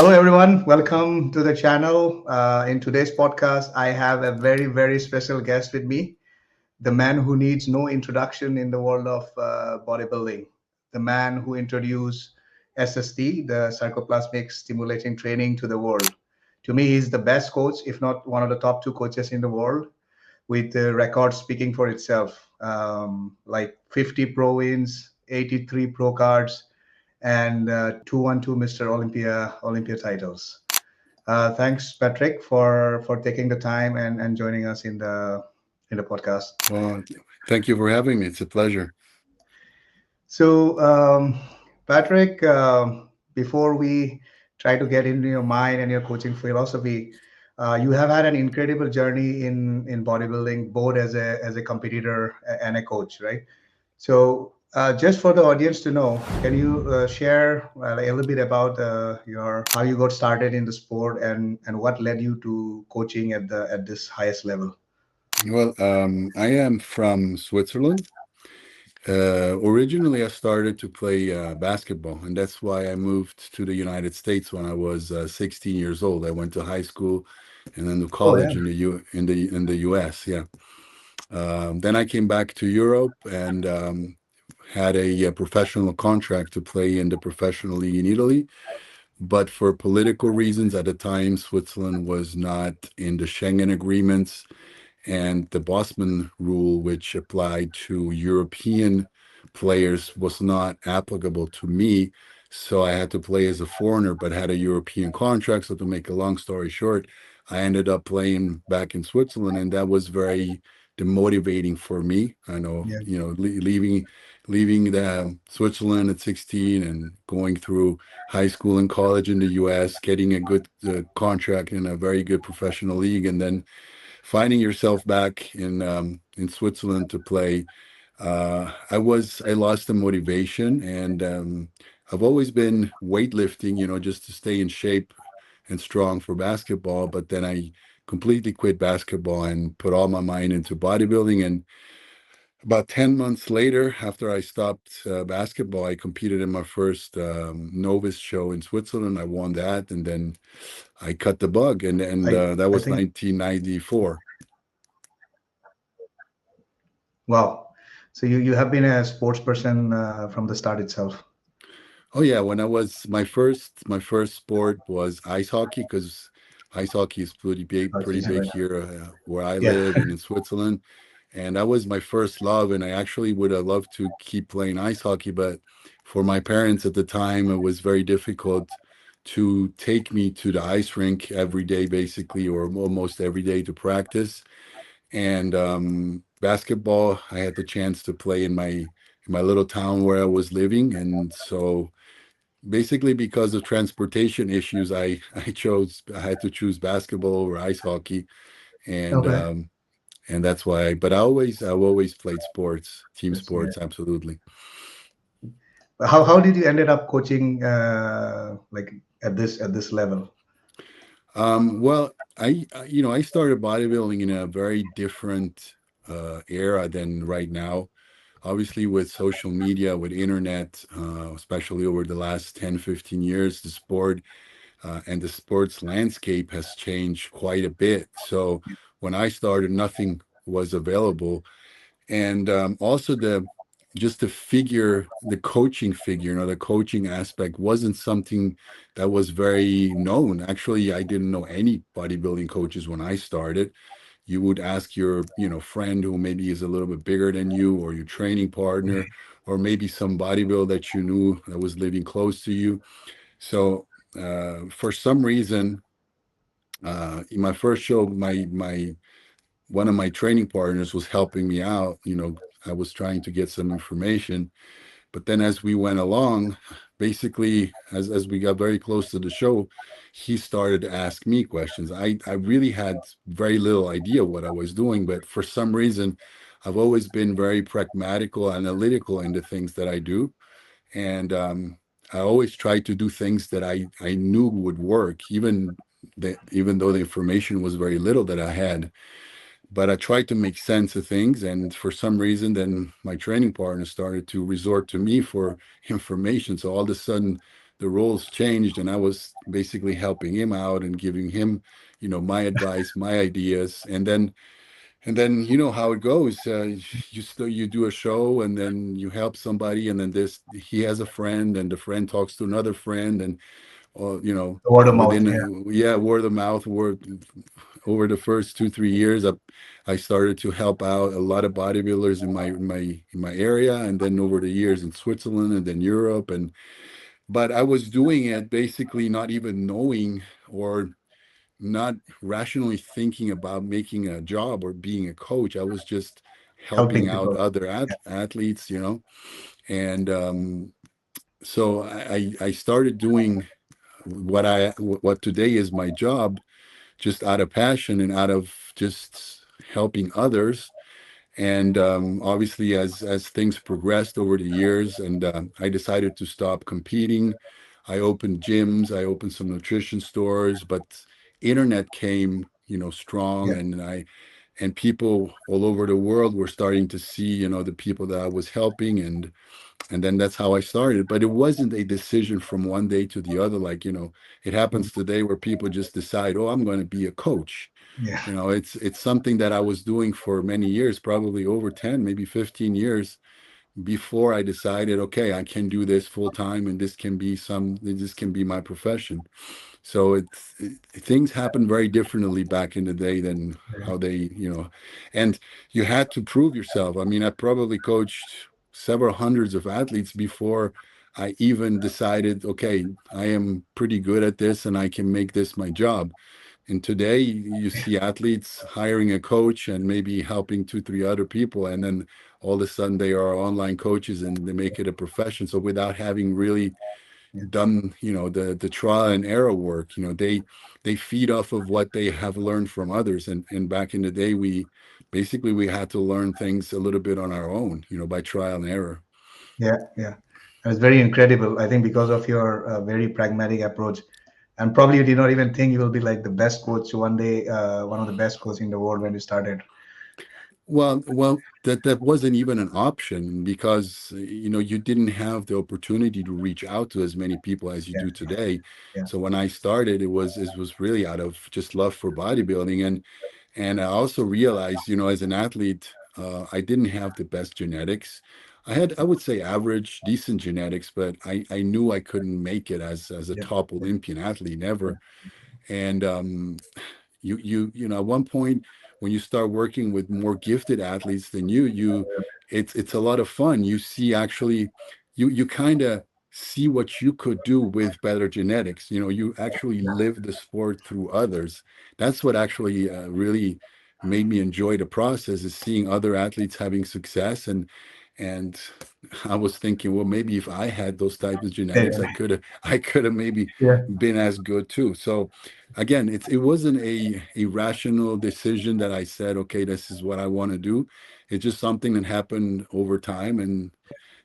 Hello, everyone. Welcome to the channel. In today's podcast, I have a very, very special guest with me, the man who needs no introduction in the world of bodybuilding, the man who introduced SST, the sarcoplasmic stimulating training, to the world. To me, he's the best coach, if not one of the top two coaches in the world, with the record speaking for itself, like 50 pro wins, 83 pro cards, and 212 Mr. Olympia titles. Thanks, Patrick, for taking the time and joining us in the podcast. Well, thank you for having me. It's a pleasure. So, Patrick, before we try to get into your mind and your coaching philosophy, you have had an incredible journey in bodybuilding, both as a competitor and a coach, right? So, just for the audience to know, can you share a little bit about your how you got started in the sport and what led you to coaching at this highest level? Well, I am from Switzerland. Originally, I started to play basketball, and that's why I moved to the United States when I was 16 years old. I went to high school and then to Oh yeah. college in the US. Yeah. Then I came back to Europe and had a professional contract to play in the professional league in Italy. But for political reasons, at the time, Switzerland was not in the Schengen agreements, and the Bosman rule, which applied to European players, was not applicable to me. So I had to play as a foreigner, but had a European contract. So to make a long story short, I ended up playing back in Switzerland, and that was very demotivating for me. I know, Yeah. leaving the Switzerland at 16 and going through high school and college in the US, getting a good contract in a very good professional league, and then finding yourself back in Switzerland to play. I lost the motivation, and I've always been weightlifting, just to stay in shape and strong for basketball. But then I completely quit basketball and put all my mind into bodybuilding. And about 10 months later, after I stopped basketball, I competed in my first novice show in Switzerland. I won that, and then I cut the bug, and I that I was think 1994. wow. So you have been a sports person from the start itself. Oh yeah, when I was my first sport was ice hockey, because ice hockey is Okay, pretty big right. here where I Yeah. live and in Switzerland. And that was my first love, and I actually would have loved to keep playing ice hockey, but for my parents at the time, it was very difficult to take me to the ice rink every day, basically, or almost every day to practice. And basketball, I had the chance to play in my little town where I was living, and so basically because of transportation issues, I had to choose basketball over ice hockey, and Okay. um, and that's why. But I've always played sports, team That's great. sports, absolutely. How did you ended up coaching like at this level? Well, I started bodybuilding in a very different era than right now. Obviously, with social media, with internet, especially over the last 10, 15 years, the sport and the sports landscape has changed quite a bit. So when I started, nothing was available, and also the coaching figure, the coaching aspect wasn't something that was very known. Actually, I didn't know any bodybuilding coaches when I started. You would ask your friend who maybe is a little bit bigger than you, or your training partner, or maybe some bodybuilder that you knew that was living close to you. So for some reason, in my first show, my one of my training partners was helping me out. I was trying to get some information, but then as we went along, basically as we got very close to the show, he started to ask me questions. I really had very little idea what I was doing, but for some reason, I've always been very pragmatical, analytical in the things that I do, and I always tried to do things that I knew would work, even though the information was very little that I had. But I tried to make sense of things, and for some reason, then my training partner started to resort to me for information. So all of a sudden, the roles changed, and I was basically helping him out and giving him, my advice, my ideas. And then you know how it goes. You do a show, and then you help somebody, and then this he has a friend, and the friend talks to another friend, and Word of mouth. Yeah. within word of mouth, word over the first 2 3 years, I started to help out a lot of bodybuilders in my area, and then over the years in Switzerland and then Europe. And but I was doing it basically not even knowing, or not rationally thinking about making a job or being a coach. I was just helping Helping out people. other Yeah. athletes, and so I started doing what today is my job, just out of passion and out of just helping others. And obviously, as things progressed over the years, and I decided to stop competing, I opened gyms, I opened some nutrition stores, but internet came, strong, Yeah. and people all over the world were starting to see, the people that I was helping, and then that's how I started. But it wasn't a decision from one day to the other. Like, it Mm. happens today where people just decide, oh, I'm going to be a coach. Yeah. It's something that I was doing for many years, probably over 10, maybe 15 years before I decided, okay, I can do this full time, and this can be my profession. So things happen very differently back in the day than Yeah. how and you had to prove yourself. I mean, I probably coached several hundreds of athletes before I even decided, okay, I am pretty good at this and I can make this my job. And today you see athletes hiring a coach and maybe helping two, three other people. And then all of a sudden they are online coaches and they make it a profession. So without having really Yeah. done, the trial and error work, they feed off of what they have learned from others. And back in the day, we had to learn things a little bit on our own, by trial and error. Yeah. Yeah. It's very incredible. I think because of your very pragmatic approach, and probably you did not even think you will be like the best coach one day, one of the best coaches in the world when you started. Well, that wasn't even an option, because you didn't have the opportunity to reach out to as many people as you Yeah. do today. Yeah. So when I started, it was really out of just love for bodybuilding, and I also realized, as an athlete, I didn't have the best genetics. I had, I would say, average, decent genetics, but I knew I couldn't make it as a Yeah. top Yeah. Olympian athlete, Yeah. never. And at one point, when you start working with more gifted athletes than it's a lot of fun. You see, actually, you kind of see what you could do with better genetics. You actually live the sport through others. That's what actually really made me enjoy the process, is seeing other athletes having success. And I was thinking, well, maybe if I had those types of genetics, Yeah. I could have maybe Yeah. been as good too. So again, it wasn't a rational decision that I said, okay, this is what I want to do. It's just something that happened over time, and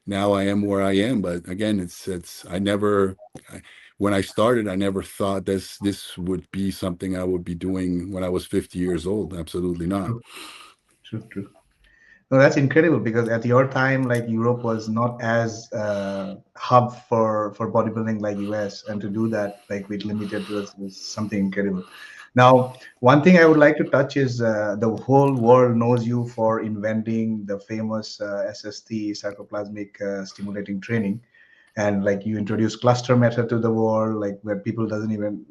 now I am where I am. But again, it's I never I, when I started, I never thought this would be something I would be doing when I was 50 years old. Absolutely not. True. True. True. No, that's incredible because at your time, like Europe was not as hub for bodybuilding like US, and to do that like with limited was something incredible. Now, one thing I would like to touch is the whole world knows you for inventing the famous SST cytoplasmic stimulating training, and like you introduced cluster method to the world, like where people doesn't even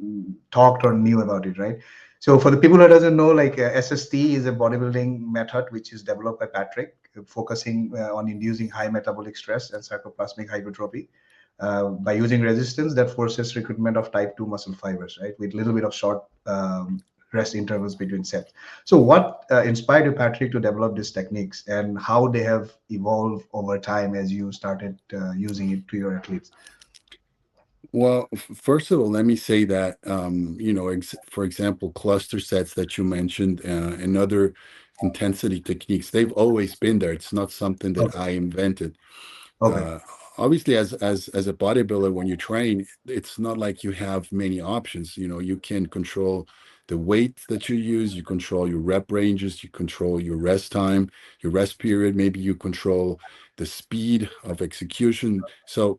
talked or knew about it, right? So for the people who doesn't know, like SST is a bodybuilding method which is developed by Patrick, focusing on inducing high metabolic stress and cytoplasmic hypertrophy by using resistance that forces recruitment of type 2 muscle fibers, right, with a little bit of short rest intervals between sets. So what inspired you, Patrick, to develop these techniques, and how they have evolved over time as you started using it to your athletes? Well, first of all, let me say that, for example, cluster sets that you mentioned, and other intensity techniques, they've always been there. It's not something that Okay. I invented. Okay. uh, Obviously, as a bodybuilder, when you train, it's not like you have many options. You can control the weight that you use, you control your rep ranges, you control your rest time, your rest period, maybe you control the speed of execution. So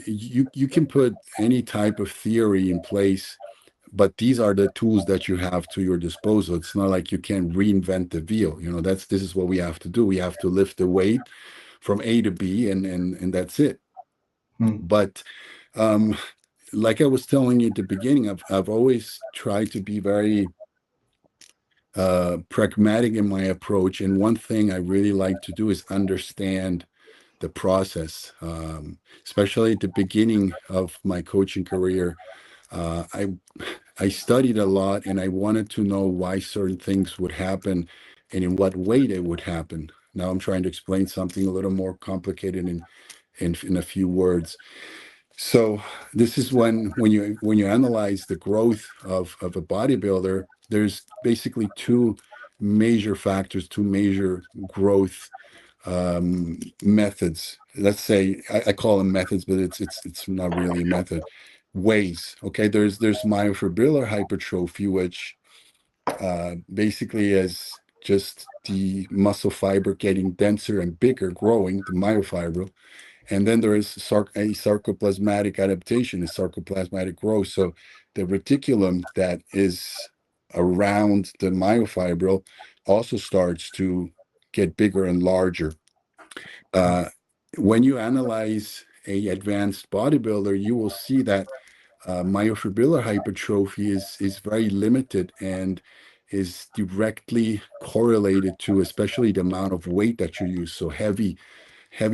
you can put any type of theory in place, but these are the tools that you have to your disposal. It's not like you can reinvent the wheel. This is what we have to do. We have to lift the weight from A to B, and that's it. Hmm. But um, like I was telling you at the beginning, I've always tried to be very pragmatic in my approach. And one thing I really like to do is understand the process, especially at the beginning of my coaching career. I studied a lot, and I wanted to know why certain things would happen and in what way they would happen. Now I'm trying to explain something a little more complicated in a few words. So this is when you analyze the growth of a bodybuilder, there's basically two major factors, two major growth methods. Let's say I call them methods, but it's not really a method. Ways. Okay, there's myofibrillar hypertrophy, which basically is just the muscle fiber getting denser and bigger, growing, the myofibril. And then there is a sarcoplasmatic adaptation, a sarcoplasmatic growth. So the reticulum that is around the myofibril also starts to get bigger and larger. Uh, when you analyze a advanced bodybuilder, you will see that myofibrillar hypertrophy is very limited and is directly correlated to especially the amount of weight that you use. So heavy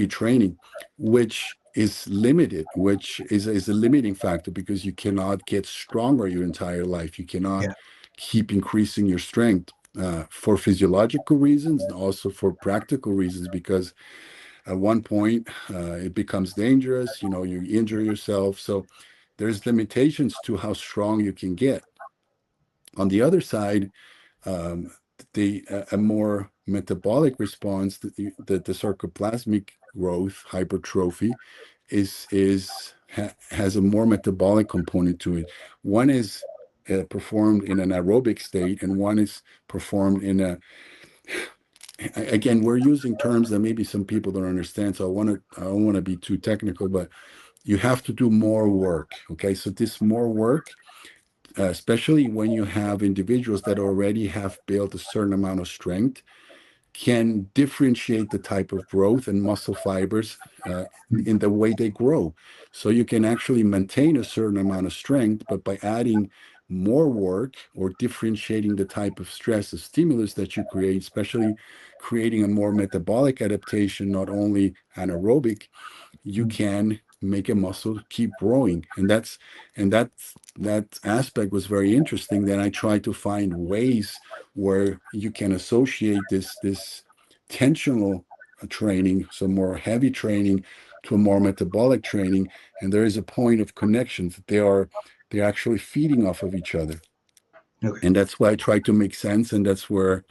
training, which is limited, which is a limiting factor because you cannot get stronger your entire life. You cannot Yeah. keep increasing your strength for physiological reasons and also for practical reasons, because at one point it becomes dangerous. You injure yourself. So there's limitations to how strong you can get. On the other side, um, a more metabolic response, the sarcoplasmic growth hypertrophy has a more metabolic component to it. One is performed in an aerobic state, and one is performed in a, again, we're using terms that maybe some people don't understand, so I don't want to be too technical, but you have to do more work. Okay, so this more work, especially when you have individuals that already have built a certain amount of strength, can differentiate the type of growth and muscle fibers in the way they grow. So you can actually maintain a certain amount of strength, but by adding more work or differentiating the type of stress or stimulus that you create, especially creating a more metabolic adaptation, not only anaerobic, you can make a muscle keep growing. And that aspect was very interesting. Then I tried to find ways where you can associate this tensional training, so more heavy training, to a more metabolic training, and there is a point of connection that they're actually feeding off of each other. Okay. And that's why I try to make sense, and that's where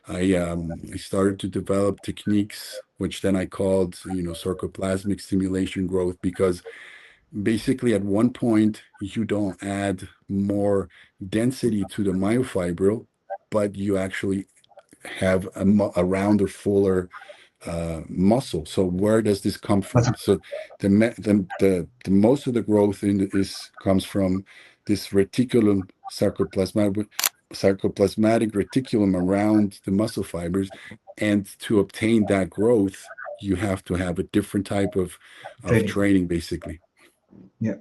I started to develop techniques, which then I called, sarcoplasmic stimulation growth, because basically at one point you don't add more density to the myofibril, but you actually have a rounder, fuller muscle. So where does this come That's from? So the most of the growth is comes from this reticulum sarcoplasmatic reticulum around the muscle fibers, and to obtain that growth, you have to have a different type of training. training, basically. Yeah.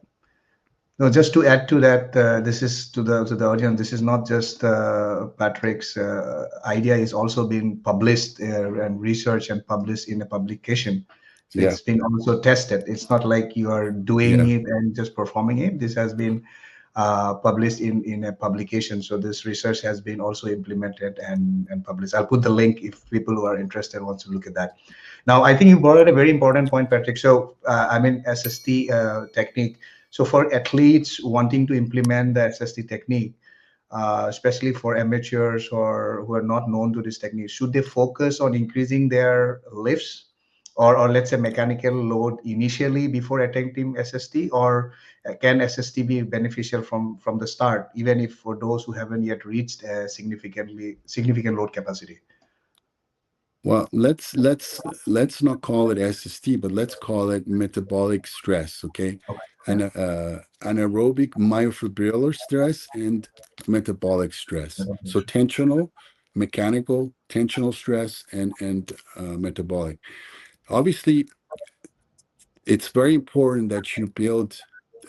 No, just to add to that, this is to the audience. This is not just Patrick's idea. Is also being published and researched and published in a publication. So Yeah, it's been also tested. It's not like you are doing yeah, it and just performing it. This has been published in a publication. So this research has been also implemented and published. I'll put the link if people who are interested want to look at that. Now, I think you brought up a very important point, Patrick. So, I mean, SST technique. So, for athletes wanting to implement the SST technique, especially for amateurs or who are not known to this technique, should they focus on increasing their lifts or let's say mechanical load initially before attempting SST, or can SST be beneficial from the start, even if for those who haven't yet reached a significant load capacity? Well, let's not call it SST, but let's call it metabolic stress, okay? Okay. And anaerobic myofibrillar stress and metabolic stress. So Yeah. tensional, mechanical, tensional stress, and metabolic. Obviously, it's very important that you build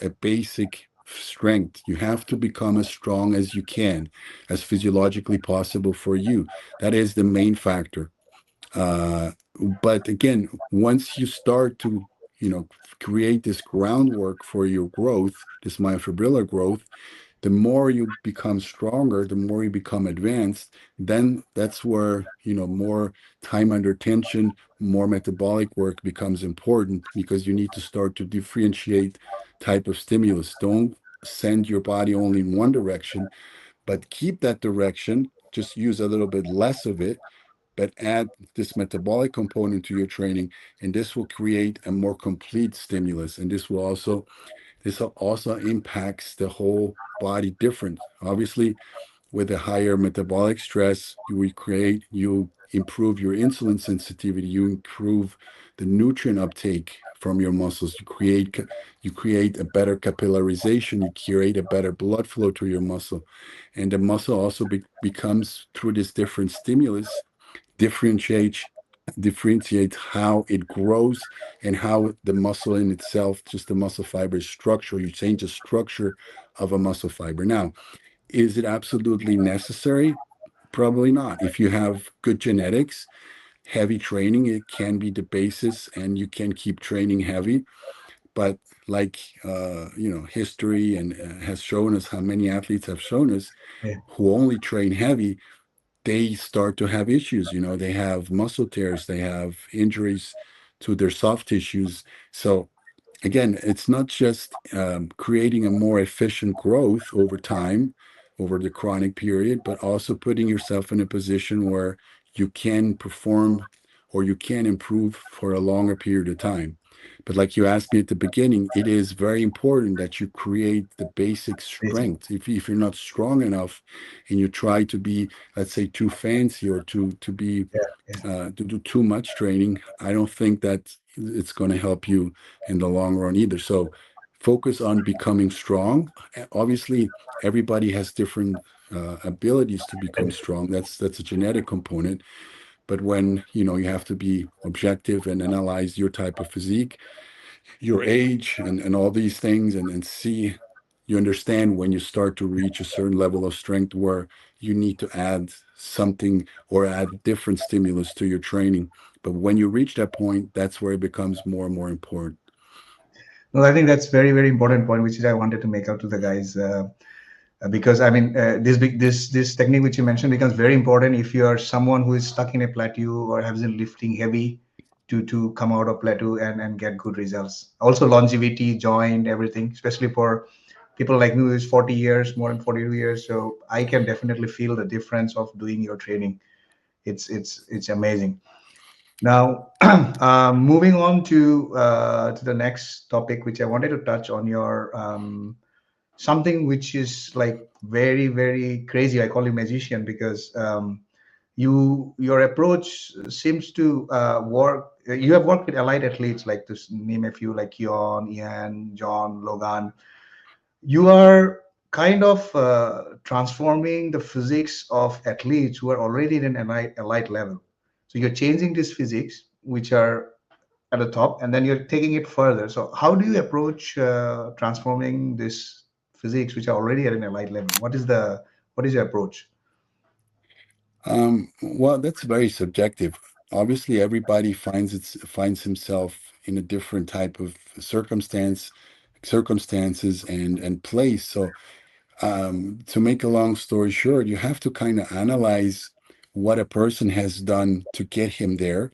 a basic strength. You have to become as strong as you can, as physiologically possible for you. That is the main factor. uh, but again, once you start to, create this groundwork for your growth, this myofibrillar growth, the more you become stronger, the more you become advanced, then that's where, more time under tension, more metabolic work becomes important, because you need to start to differentiate type of stimulus. Don't send your body only in one direction, but keep that direction, just use a little bit less of it, but add this metabolic component to your training, and this will create a more complete stimulus. And this also impacts the whole body different. Obviously, with a higher metabolic stress, you improve your insulin sensitivity, you improve the nutrient uptake from your muscles, you create a better capillarization, you create a better blood flow to your muscle, and the muscle also becomes, through this different stimulus, differentiate differentiate how it grows, and how the muscle in itself, just the muscle fiber structure, you change the structure of a muscle fiber. Now, is it absolutely necessary? Probably not. If you have good genetics, heavy training, it can be the basis, and you can keep training heavy. But like, history and has shown us, how many athletes have shown us, Yeah. who only train heavy, they start to have issues. They have muscle tears, they have injuries to their soft tissues. So again, it's not just creating a more efficient growth over time, over the chronic period, but also putting yourself in a position where you can perform, or you can improve for a longer period of time. But like you asked me at the beginning, it is very important that you create the basic Basic. strength. If you're not strong enough, and you try to be, let's say, too fancy, or Yeah. Yeah. to do too much training, I don't think that it's going to help you in the long run either. So focus on becoming strong. Obviously, everybody has different abilities to become strong. That's a genetic component. But when you have to be objective and analyze your type of physique, your age, and all these things, and see, you understand when you start to reach a certain level of strength where you need to add something, or add different stimulus to your training. But when you reach that point, that's where it becomes more and more important. No, I think that's very, very important point, which is I wanted to make out to the guys. Because I mean, this technique which you mentioned becomes very important if you are someone who is stuck in a plateau or has been lifting heavy to come out of plateau and get good results. Also longevity, joint, everything, especially for people like me who is 40 years, more than 42 years. So I can definitely feel the difference of doing your training. It's amazing. Now, moving on to the next topic, which I wanted to touch on your something which is like very, very crazy. I call you magician because your approach seems to work. You have worked with elite athletes, like to name a few, like Keon, Ian, John, Logan. You are kind of transforming the physics of athletes who are already in an elite level. So you're changing these physics, which are at the top, and then you're taking it further. So how do you approach transforming this physiques, which are already at an elite level? What is your approach? Well, that's very subjective. Obviously, everybody finds himself in a different type of circumstances and place. So, to make a long story short, you have to kind of analyze what a person has done to get him there.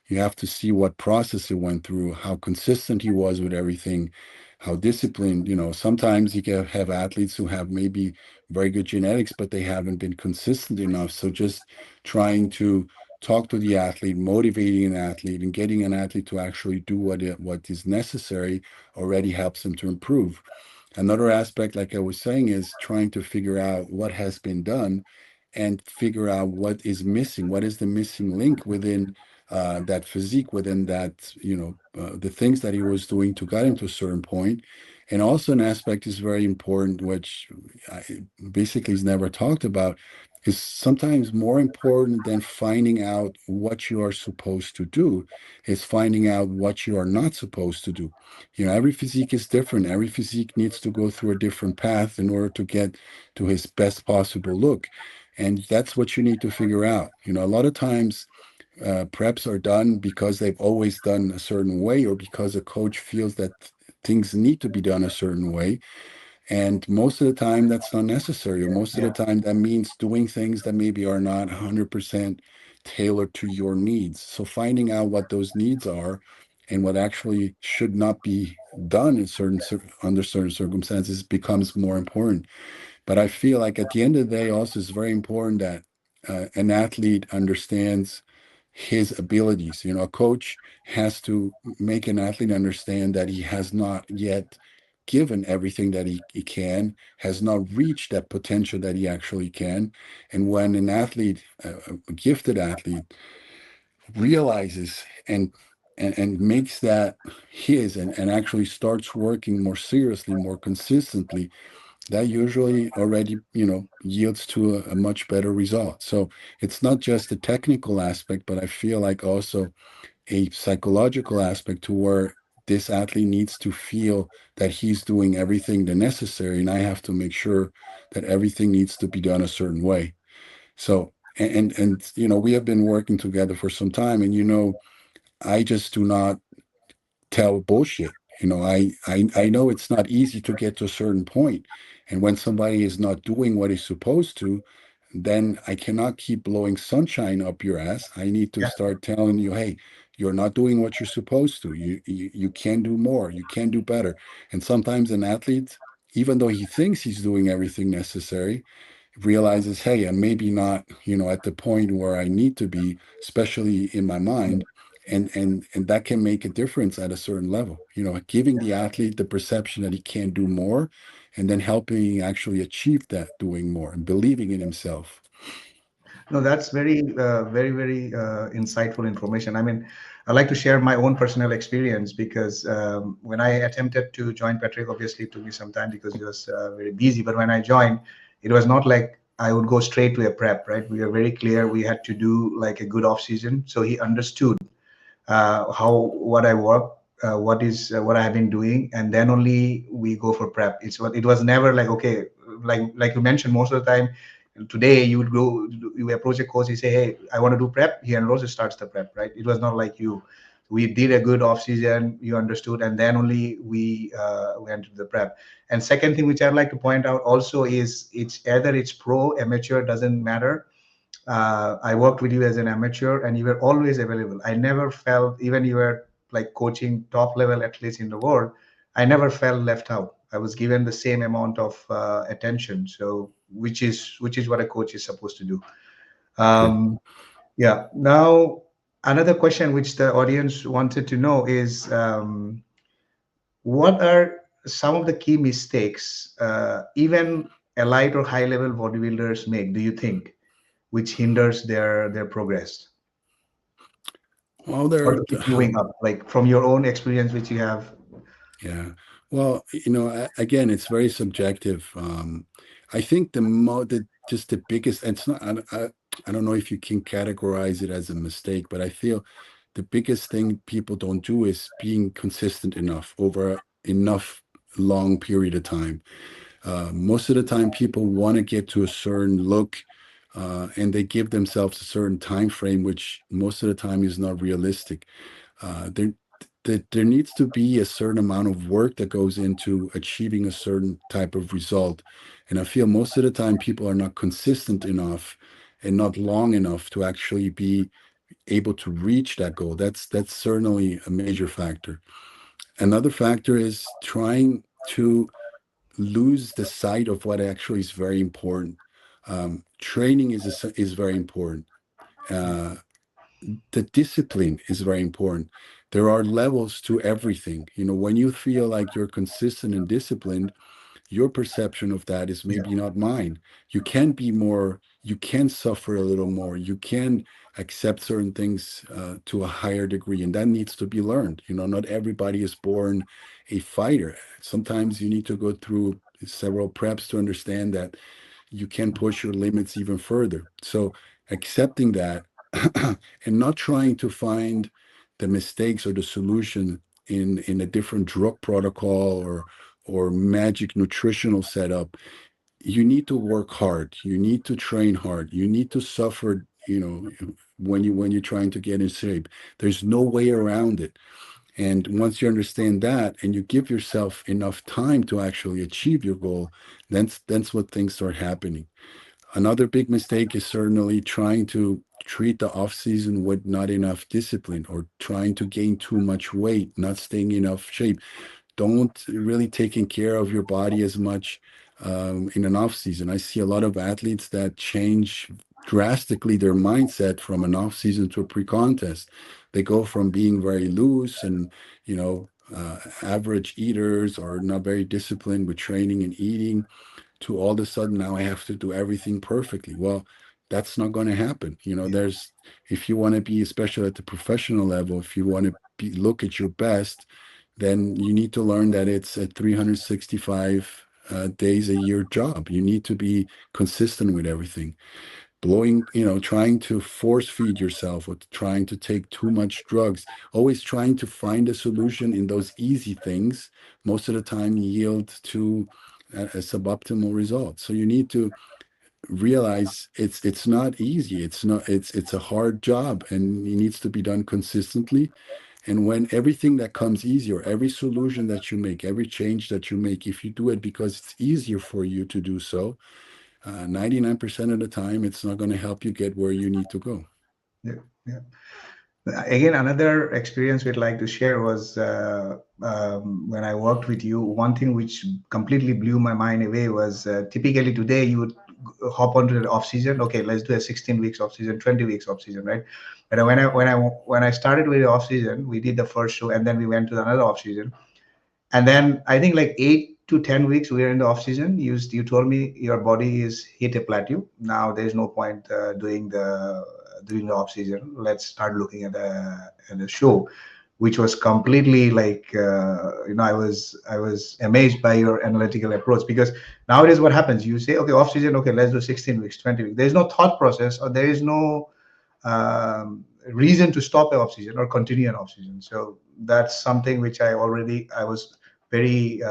You have to see what process he went through, how consistent he was with everything, how disciplined. Sometimes you can have athletes who have maybe very good genetics, but they haven't been consistent enough. So just trying to talk to the athlete, motivating an athlete, and getting an athlete to actually do what is necessary already helps them to improve. Another aspect, like I was saying, is trying to figure out what has been done and figure out what is missing, what is the missing link within that physique, within that, the things that he was doing to get him to a certain point. And also an aspect is very important, which basically is never talked about, is sometimes more important than finding out what you are supposed to do, is finding out what you are not supposed to do. Every physique is different. Every physique needs to go through a different path in order to get to his best possible look. And that's what you need to figure out. A lot of times preps are done because they've always done a certain way, or because a coach feels that things need to be done a certain way. And most of the time, that's not necessary. Or most of the Yeah. time, that means doing things that maybe are not 100% tailored to your needs. So finding out what those needs are and what actually should not be done in under certain circumstances becomes more important. But I feel like at the end of the day, also, it's very important that an athlete understands his abilities. A coach has to make an athlete understand that he has not yet given everything that he can, has not reached that potential that he actually can. And when an athlete, a gifted athlete, realizes and makes that his, and actually starts working more seriously, more consistently, that usually already yields to a much better result. So it's not just the technical aspect, but I feel like also a psychological aspect, to where this athlete needs to feel that he's doing everything the necessary, and I have to make sure that everything needs to be done a certain way. So we have been working together for some time, and I just do not tell bullshit. I know it's not easy to get to a certain point. And when somebody is not doing what he's supposed to, then I cannot keep blowing sunshine up your ass. I need to Yeah. start telling you, hey, you're not doing what you're supposed to. You can do more. You can do better. And sometimes an athlete, even though he thinks he's doing everything necessary, realizes, hey, I'm maybe not, at the point where I need to be, especially in my mind. And that can make a difference at a certain level, giving the athlete the perception that he can do more, and then helping actually achieve that doing more and believing in himself. No, that's very insightful information. I mean, I like to share my own personal experience because when I attempted to join Patrick, obviously it took me some time because he was very busy. But when I joined, it was not like I would go straight to a prep, right? We were very clear we had to do like a good off season. So he understood how what I work, what I have been doing, and then only we go for prep. It was never like okay, like you mentioned, most of the time. Today you would go, you approach a coach, you say, hey, I want to do prep. He and Rose starts the prep, right? It was not like you. We did a good off season, you understood, and then only we went to the prep. And second thing which I'd like to point out also is it's either it's pro, amateur, doesn't matter. I worked with you as an amateur and you were always available. I never felt, even you were like coaching top level athletes in the world, I never felt left out. I was given the same amount of attention. So which is what a coach is supposed to do. Good. Yeah. Now, another question which the audience wanted to know is what are some of the key mistakes even elite or high level bodybuilders make, do you think, which hinders their progress Well, or there. to keep moving up, like from your own experience which you have? Yeah. Well, again, it's very subjective. I think just the biggest, and it's not, I don't know if you can categorize it as a mistake, but I feel the biggest thing people don't do is being consistent enough over enough long period of time. Most of the time, people want to get to a certain look, and they give themselves a certain time frame, which most of the time is not realistic. There needs to be a certain amount of work that goes into achieving a certain type of result. And I feel most of the time people are not consistent enough and not long enough to actually be able to reach that goal. That's certainly a major factor. Another factor is trying to lose the sight of what actually is very important. Training is very important. Uh, the discipline is very important. There are levels to everything. When you feel like you're consistent and disciplined, your perception of that is Yeah. maybe not mine. You can be more you can suffer a little more. You can accept certain things to a higher degree, and that needs to be learned. Not everybody is born a fighter. Sometimes you need to go through several preps to understand that you can push your limits even further. So accepting that and not trying to find the mistakes or the solution in a different drug protocol or magic nutritional setup. You need to work hard. You need to train hard. You need to suffer, when you're trying to get in shape. There's no way around it. And once you understand that and you give yourself enough time to actually achieve your goal, that's what things start happening. Another big mistake is certainly trying to treat the off season with not enough discipline, or trying to gain too much weight, not staying in enough shape. Don't really taking care of your body as much in an off season. I see a lot of athletes that change drastically their mindset from an off season to a pre-contest. They go from being very loose and average eaters, or not very disciplined with training and eating, to all of a sudden now I have to do everything perfectly. Well, that's not going to happen. Yeah. If you want to be, especially at the professional level, if you want to look at your best, then you need to learn that it's a 365 days a year job. You need to be consistent with everything. Trying to force feed yourself, or trying to take too much drugs, always trying to find a solution in those easy things, most of the time yield to a suboptimal result. So you need to realize it's not easy. It's a hard job, and it needs to be done consistently. And when everything that comes easier, every solution that you make, every change that you make, if you do it because it's easier for you to do so, 99% of the time, it's not going to help you get where you need to go. Yeah. Yeah. Again, another experience we'd like to share was when I worked with you. One thing which completely blew my mind away was typically today you would hop onto the off season. Okay, let's do a 16 weeks off season, 20 weeks off season, right? But when I started with the off season, we did the first show, and then we went to another off season, and then I think like 8 to 10 weeks we are in the off season. You told me your body is hit a plateau. Now there's no point doing the off season. Let's start looking at the show, which was completely like I was amazed by your analytical approach, because nowadays what happens, you say okay, off season, okay, let's do 16 weeks, 20 weeks. There's no thought process, or there is no reason to stop an off season or continue an off season. So that's something which I was very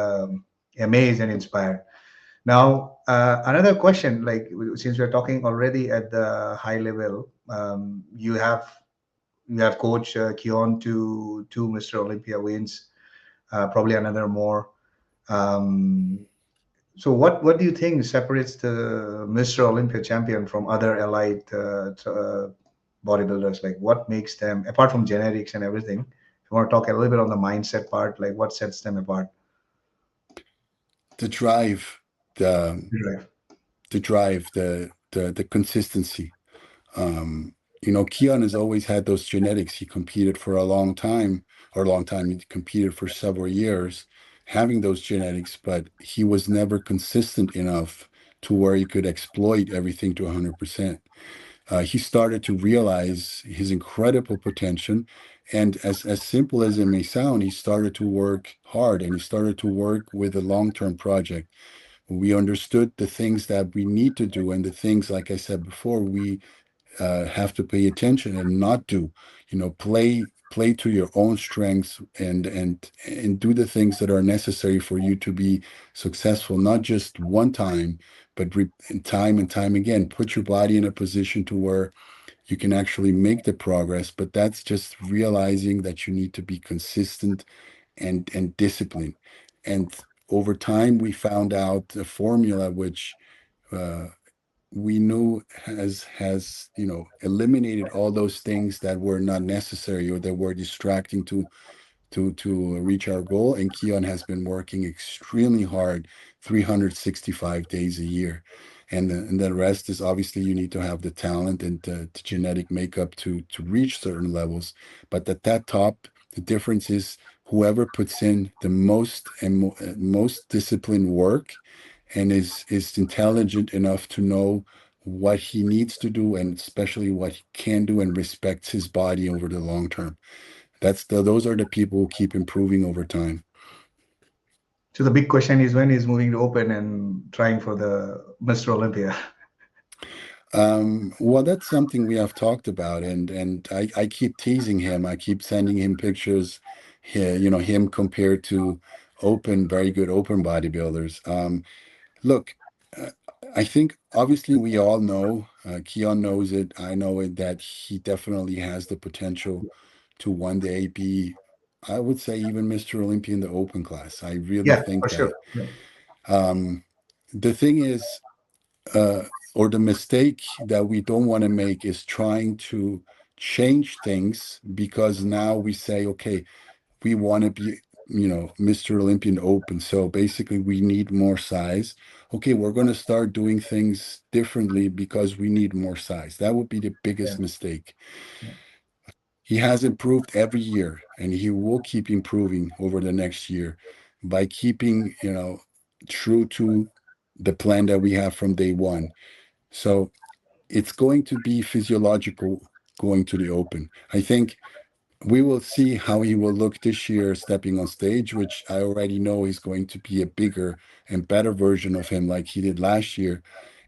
amazed and inspired. Now, another question, like since we're talking already at the high level, you have coach Keon to Mr. Olympia wins, probably another more. Um, so what do you think separates the Mr. Olympia champion from other elite bodybuilders? Like what makes them, apart from genetics and everything, if you want to talk a little bit on the mindset part, like what sets them apart? The drive, the Right. the drive, the consistency. Keon has always had those genetics. He competed for a long time, he competed for several years, having those genetics, but he was never consistent enough to where he could exploit everything to 100%. He started to realize his incredible potential. And as simple as it may sound, he started to work hard, and he started to work with a long-term project. We understood the things that we need to do, and the things, like I said before, we have to pay attention and not do. Play to your own strengths, and do the things that are necessary for you to be successful, not just one time, but time and time again. Put your body in a position to where you can actually make the progress. But that's just realizing that you need to be consistent and disciplined. And over time, we found out a formula which uh, we knew has eliminated all those things that were not necessary or that were distracting to reach our goal. And Keon has been working extremely hard, 365 days a year. And the rest is, obviously, you need to have the talent and the genetic makeup to reach certain levels. But at that top, the difference is whoever puts in the most and most disciplined work, and is intelligent enough to know what he needs to do, and especially what he can do, and respects his body over the long term. Those are the people who keep improving over time. So the big question is when he's moving to open and trying for the Mr. Olympia. Well, that's something we have talked about, and I keep teasing him. I keep sending him pictures, him compared to very good open bodybuilders. Look, uh, I think obviously we all know, Keon knows it, I know it, that he definitely has the potential to one day be, I would say, even Mr. Olympia in the open class. I really Yeah, think for that. sure. Yeah. Um, the thing is, uh, or the mistake that we don't want to make is trying to change things because now we say, okay, we want to be, Mr. Olympian Open. So basically, we need more size. Okay, we're going to start doing things differently because we need more size. That would be the Yeah. biggest mistake. Yeah. He has improved every year, and he will keep improving over the next year by keeping, true to the plan that we have from day one. So it's going to be physiological going to the open. I think we will see how he will look this year stepping on stage, which I already know is going to be a bigger and better version of him like he did last year.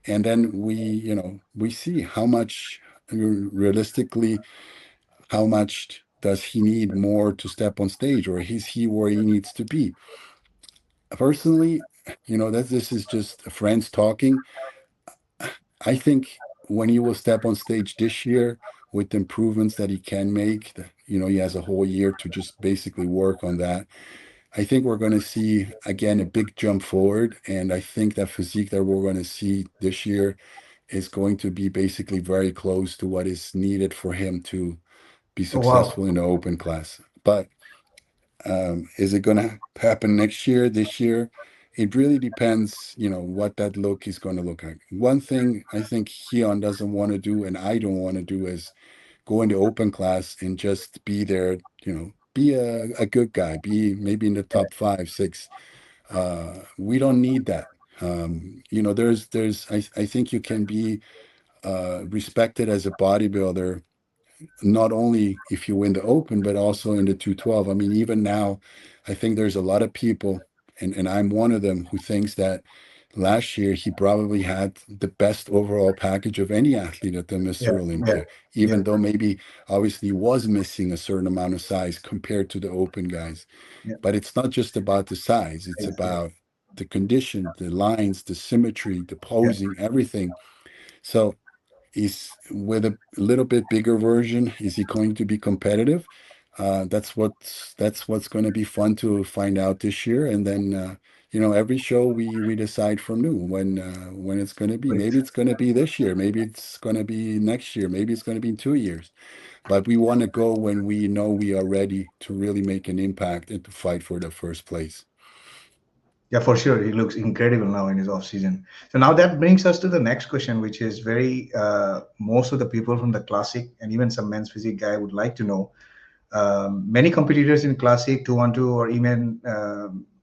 And then we see how much realistically, how much does he need more to step on stage, or is he where he needs to be? Personally, that this is just friends talking. I think when he will step on stage this year with the improvements that he can make, he has a whole year to just basically work on that. I think we're going to see again a big jump forward. And I think that physique that we're going to see this year is going to be basically very close to what is needed for him to be Oh, wow. successful in the open class. But is it going to happen next year, this year? It really depends, what that look is going to look like. One thing I think Keon doesn't want to do, and I don't want to do, is go into open class and just be there, be a good guy, be maybe in the Yeah. top five, six. We don't need that. I think you can be respected as a bodybuilder not only if you win the open, but also in the 212. I mean, even now, I think there's a lot of people, and I'm one of them, who thinks that last year he probably had the best overall package of any athlete at the Yeah. Mr. Yeah. Olympia, Yeah. even though maybe obviously was missing a certain amount of size compared to the open guys. Yeah. But it's not just about the size, it's Yeah. about the condition, the lines, the symmetry, the Yeah. posing, everything. So is with a little bit bigger version, is he going to be competitive? That's what's going to be fun to find out this year. And then every show we decide from new when it's going to be. Great. Maybe it's going to be this year. Maybe it's going to be next year. Maybe it's going to be in 2 years. But we want to go when we know we are ready to really make an impact and to fight for the first place. Yeah, for sure. He looks incredible now in his off season. So now that brings us to the next question, which is very most of the people from the classic and even some men's physique guy would like to know. Many competitors in classic 212 or even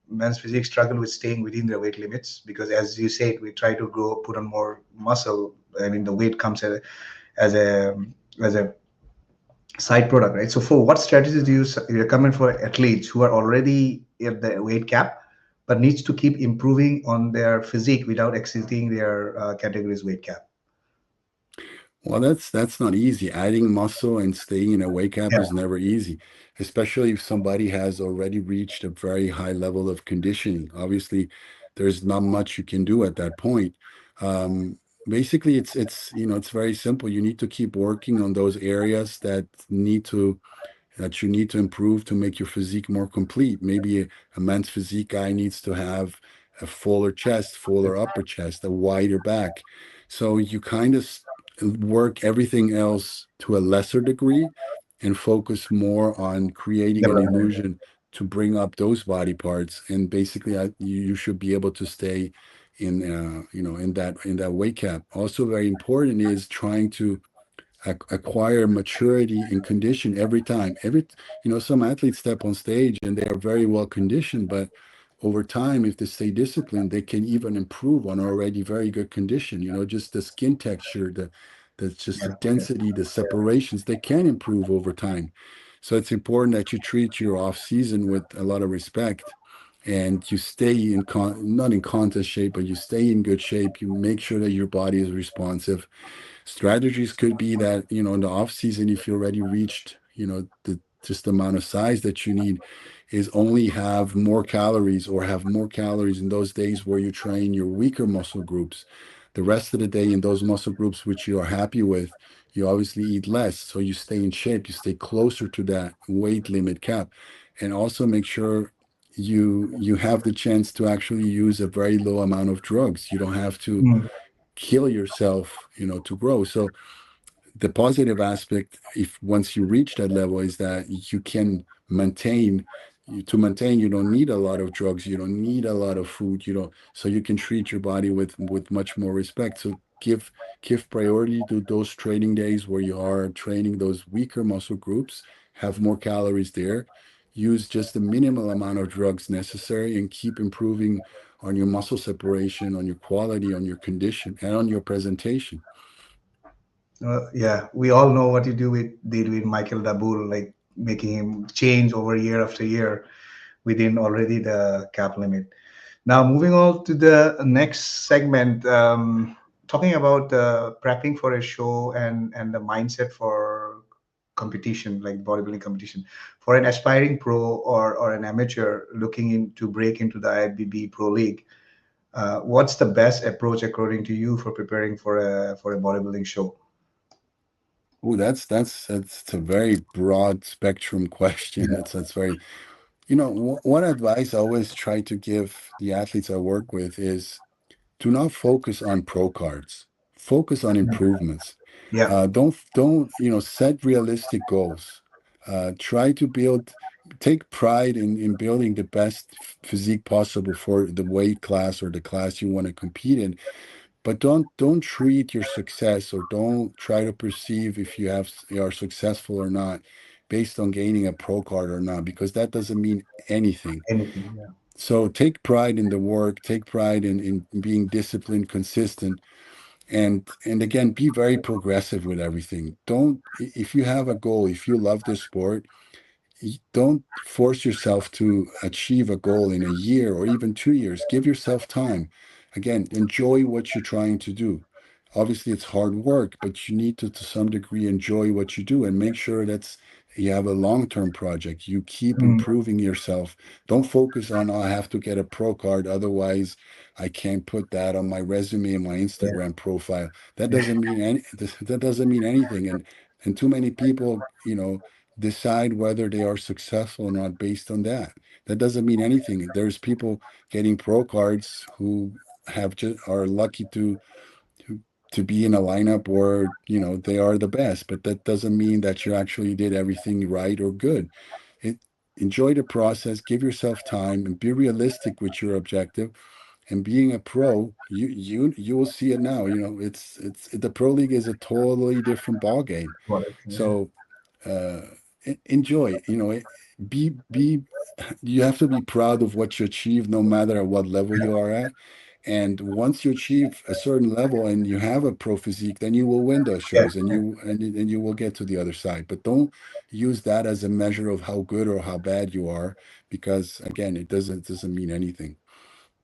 men's physique struggle with staying within their weight limits because, as you said, we try to grow, put on more muscle. I mean, the weight comes as a as a side product, right? So, for what strategies do you recommend for athletes who are already at the weight cap but needs to keep improving on their physique without exceeding their category's weight cap? Well, that's not easy. Adding muscle and staying in a weight cap Yeah, is never easy, especially if somebody has already reached a very high level of conditioning. Obviously, there's not much you can do at that point. Basically, it's very simple. You need to keep working on those areas that you need to improve to make your physique more complete. Maybe a men's physique guy needs to have a fuller chest, fuller upper chest, a wider back. So you kind of work everything else to a lesser degree and focus more on creating an development. illusion to bring up those body parts. And basically, you should be able to stay in that weight cap. Also, very important is trying to acquire maturity and condition every time. Some athletes step on stage and they are very well conditioned, but over time, if they stay disciplined, they can even improve on already very good condition. Just the skin texture, the just the Yeah. density, the separations, they can improve over time. So it's important that you treat your off season with a lot of respect, and you stay in not in contest shape, but you stay in good shape. You make sure that your body is responsive. Strategies could be that, in the off season, if you already reached, the just the amount of size that you need, is only have more calories, or have more calories in those days where you train your weaker muscle groups. The rest of the day in those muscle groups which you are happy with, you obviously eat less. So you stay in shape, you stay closer to that weight limit cap. And also make sure you have the chance to actually use a very low amount of drugs. You don't have to Mm. kill yourself, to grow. So the positive aspect, if once you reach that level, is that you can maintain. To maintain, you don't need a lot of drugs, you don't need a lot of food, so you can treat your body with much more respect. So give priority to those training days where you are training those weaker muscle groups, have more calories there, use just the minimal amount of drugs necessary, and keep improving on your muscle separation, on your quality, on your condition, and on your presentation. Yeah, we all know what you did with Michael Dabul, like making him change over year after year within already the cap limit. Now, moving on to the next segment, talking about prepping for a show and the mindset for competition, like bodybuilding competition, for an aspiring pro or an amateur looking in to break into the IFBB Pro League. What's the best approach according to you for preparing for a bodybuilding show? Oh, that's a very broad spectrum question. That's very, one advice I always try to give the athletes I work with is, do not focus on pro cards. Focus on improvements. Yeah, Don't set realistic goals. Try to take pride in building the best physique possible for the weight class or the class you want to compete in, but don't treat your success, or don't try to perceive if you are successful or not based on gaining a pro card or not, because that doesn't mean anything. anything. Yeah, So take pride in the work, take pride in being disciplined, consistent, and again, be very progressive with everything. Don't If you have a goal, if you love this sport, don't force yourself to achieve a goal in a year or even 2 years. Give yourself time. Again, enjoy what you're trying to do. Obviously, it's hard work, but you need to some degree, enjoy what you do, and make sure you have a long-term project. You keep mm, improving yourself. Don't focus on, "Oh, I have to get a pro card, otherwise I can't put that on my resume and my yeah, Instagram profile." That yeah, doesn't mean that doesn't mean anything. And too many people, decide whether they are successful or not based on that. That doesn't mean anything. There's people getting pro cards who have just are lucky to to be in a lineup where they are the best, but that doesn't mean that you actually did everything right or good. It Enjoy the process, give yourself time, and be realistic with your objective. And being a pro, you will see it now. It's the pro league is a totally different ball game. got it. Yeah. So uh, enjoy. Be you have to be proud of what you achieve, no matter at what level you are at. And once you achieve a certain level and you have a pro physique, then you will win those Yeah. shows, and you will get to the other side. But don't use that as a measure of how good or how bad you are, because again, it doesn't mean anything.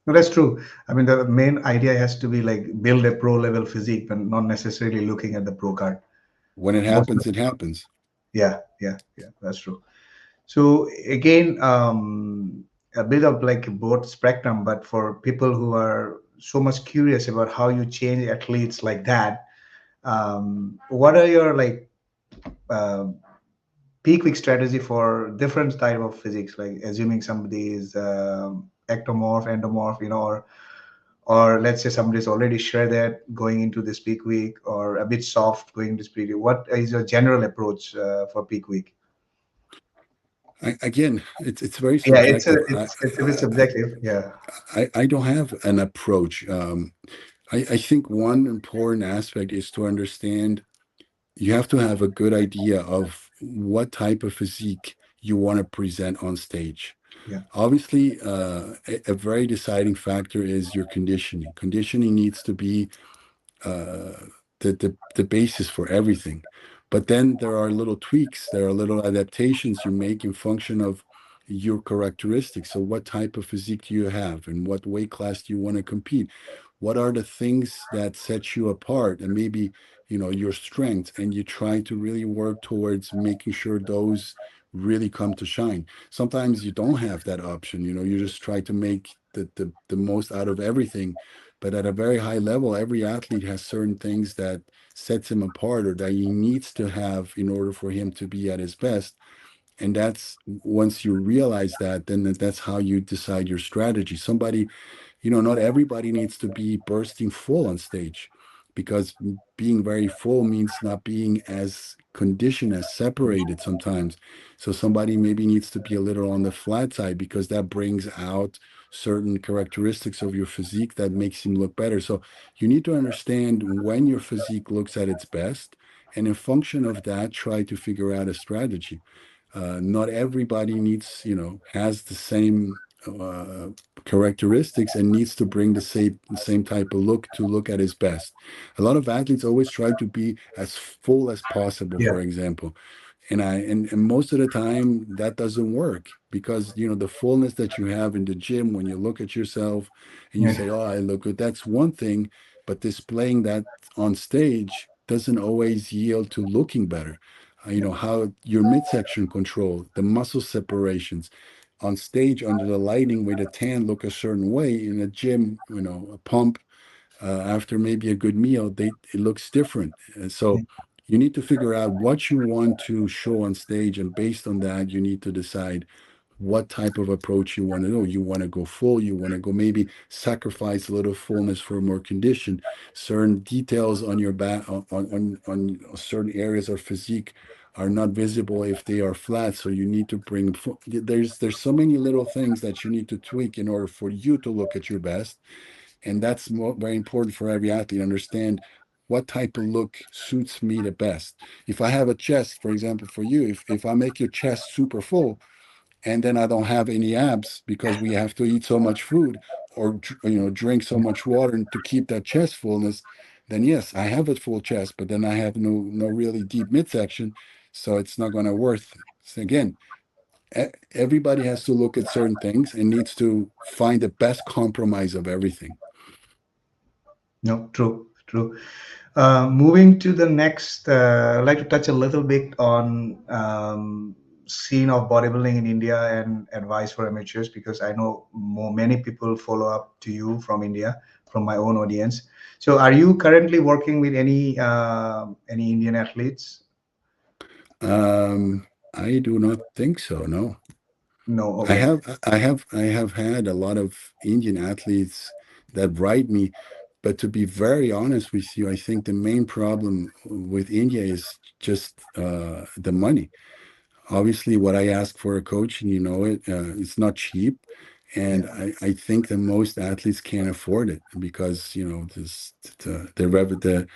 No, that's true. I mean, the main idea has to be like build a pro level physique, but not necessarily looking at the pro card. When it Most of happens, it happens. Yeah, yeah, yeah, that's true. So again, a bit of like both spectrum, but for people who are so much curious about how you change athletes like that, what are your like uh, peak week strategy for different type of physiques? Like assuming somebody is ectomorph, endomorph, or let's say somebody's already shredded going into this peak week, or a bit soft going into this peak week. What is your general approach for peak week? Again, it's very Yeah, subjective. it's a bit subjective. Yeah, I don't have an approach. I think one important aspect is to understand you have to have a good idea of what type of physique you want to present on stage. Yeah. Obviously, a very deciding factor is your conditioning. Conditioning needs to be the basis for everything. But then there are little tweaks, there are little adaptations you make in function of your characteristics. So what type of physique do you have, and what weight class do you want to compete? What are the things that set you apart, and maybe your strengths, and you try to really work towards making sure those really come to shine. Sometimes you don't have that option, you just try to make the most out of everything. But at a very high level, every athlete has certain things that sets him apart, or that he needs to have in order for him to be at his best. And that's, once you realize that, then that's how you decide your strategy. Not everybody needs to be bursting full on stage, because being very full means not being as conditioned, as separated sometimes. So somebody maybe needs to be a little on the flat side, because that brings out certain characteristics of your physique that makes him look better. So you need to understand when your physique looks at its best, and in function of that, try to figure out a strategy. Not everybody has the same uh, characteristics, and needs to bring the same type of look to look at his best. A lot of athletes always try to be as full as possible, Yeah. for example. And most of the time that doesn't work, because the fullness that you have in the gym, when you look at yourself and you Yeah. say, oh, I look good, that's one thing. But displaying that on stage doesn't always yield to looking better. How your midsection control, the muscle separations on stage under the lighting with a tan look a certain way, in a gym, a pump, after maybe a good meal, it looks different. And so you need to figure out what you want to show on stage, and based on that, you need to decide what type of approach you want to know. You want to go full, you want to go maybe sacrifice a little fullness for more condition. Certain details on your back, on certain areas of physique are not visible if they are flat. So you need to bring there's so many little things that you need to tweak in order for you to look at your best. And that's very important for every athlete. Understand what type of look suits me the best. If I have a chest, for example, for you, if I make your chest super full, and then I don't have any abs because we have to eat so much food, or drink so much water to keep that chest fullness, then yes, I have a full chest, but then I have no really deep midsection, so it's not going to worth. So again, everybody has to look at certain things and needs to find the best compromise of everything. No, true, true. Moving to the next, I'd like to touch a little bit on scene of bodybuilding in India and advice for amateurs, because I know many people follow up to you from India, from my own audience. So, are you currently working with any Indian athletes? I do not think so. No, No. I Okay. have, I have had a lot of Indian athletes that write me, but to be very honest with you, I think the main problem with India is just the money. Obviously, what I ask for a coach, and it's not cheap. And Yeah. I think that most athletes can't afford it, because the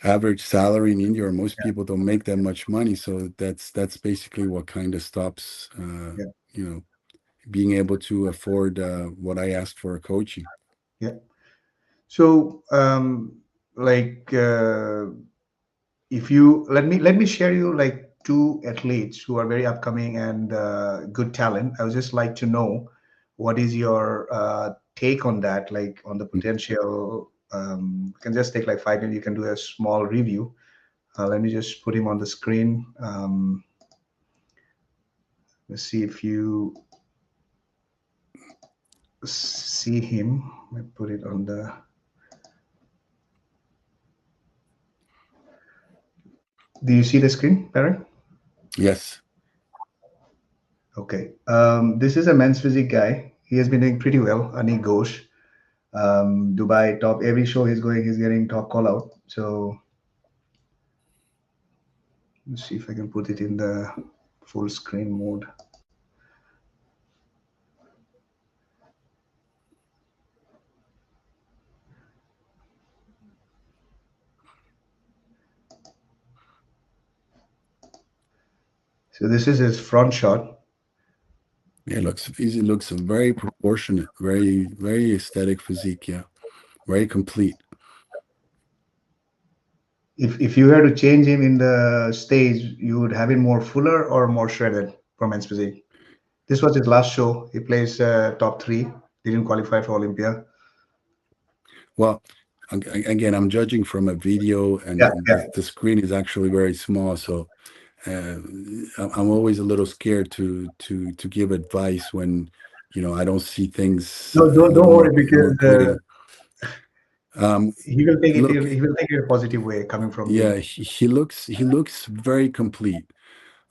average salary in India, or most people don't make that much money. So that's basically what kind of stops Yeah. you know being able to afford what I ask for a coaching. Yeah. So, like, if you let me share you like two athletes who are very upcoming and good talent. I would just like to know what is your take on that, like on the potential. You can just take like 5 minutes. You can do a small review. Let me just put him on the screen. Let's see if you see him. Let me put it on the. Do you see the screen, Barry? Yes. Okay. This is a men's physique guy. He has been doing pretty well. Anik Ghosh, Dubai top. Every show he's going, he's getting top call out. So let's see if I can put it in the full screen mode. So this is his front shot. It looks very proportionate, very aesthetic physique. Yeah, very complete. If you were to change him in the stage, you would have him more fuller or more shredded for men's physique. This was his last show. He placed top three. Didn't qualify for Olympia. Well, again, I'm judging from a video, and Yeah, yeah. the screen is actually very small, so uh, I'm always a little scared to give advice when I don't see things No, a don't little worry more because clearly. Um, he will take it. Look, He will take it a positive way coming from yeah, you. he looks very complete.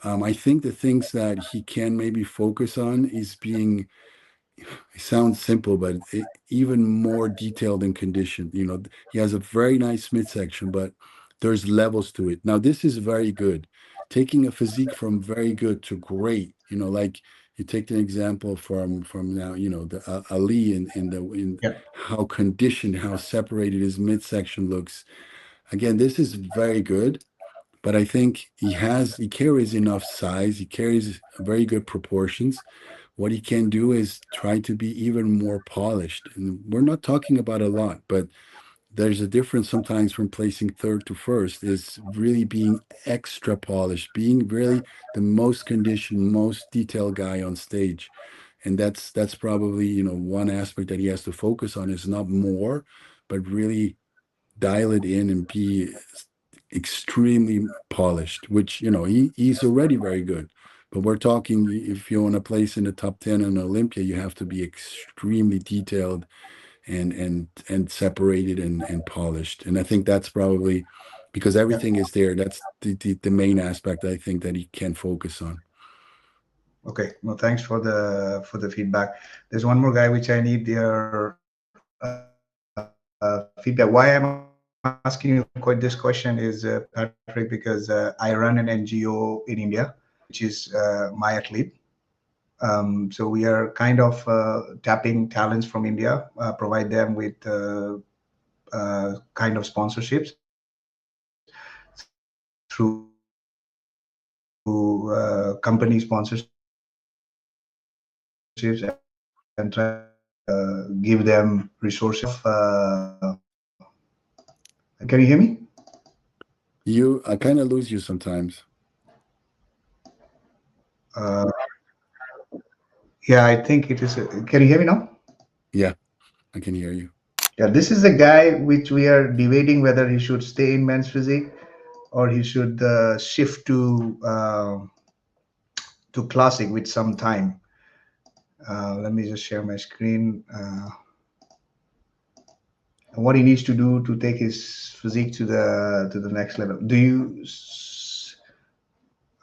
I think the things that he can maybe focus on is being. It sounds simple, but even more detailed and conditioned. He has a very nice midsection, but there's levels to it. Now, this is very good. Taking a physique from very good to great, like you take an example from now, the Ali in Yeah. how conditioned, how separated his midsection looks. Again, this is very good, but I think he carries enough size, he carries very good proportions. What he can do is try to be even more polished. And we're not talking about a lot, but there's a difference sometimes from placing third to first, is really being extra polished, being really the most conditioned, most detailed guy on stage. And that's probably, one aspect that he has to focus on, is not more, but really dial it in and be extremely polished, which, he's already very good. But we're talking, if you want to place in the top 10 in Olympia, you have to be extremely detailed and separated and polished. And I think that's probably because Yeah. everything is there. That's the main aspect I think that he can focus on. Okay. No, thanks for the feedback. There's one more guy which I need your feedback. Why I'm asking you quite this question is Patrick, because I run an NGO in India, which is MyAthlete. So we are kind of tapping talents from India, provide them with kind of sponsorships through company sponsorships, and try to give them resources and can you hear me? I kind of lose you sometimes. Uh, yeah, I think it is. Can you hear me now? Yeah, I can hear you. Yeah, this is the guy which we are debating whether he should stay in men's physique or he should shift to classic with some time. Let me just share my screen. And what he needs to do to take his physique to the next level.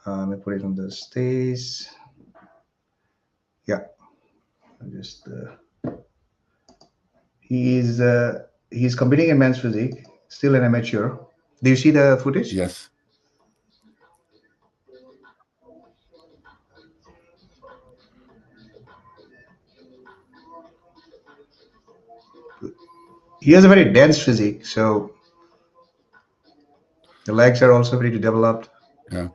Let me put it on the stage. Yeah, I just he's competing in men's physique, still an amateur. Do you see the footage? Yes. He has a very dense physique, so the legs are also pretty developed. Yeah.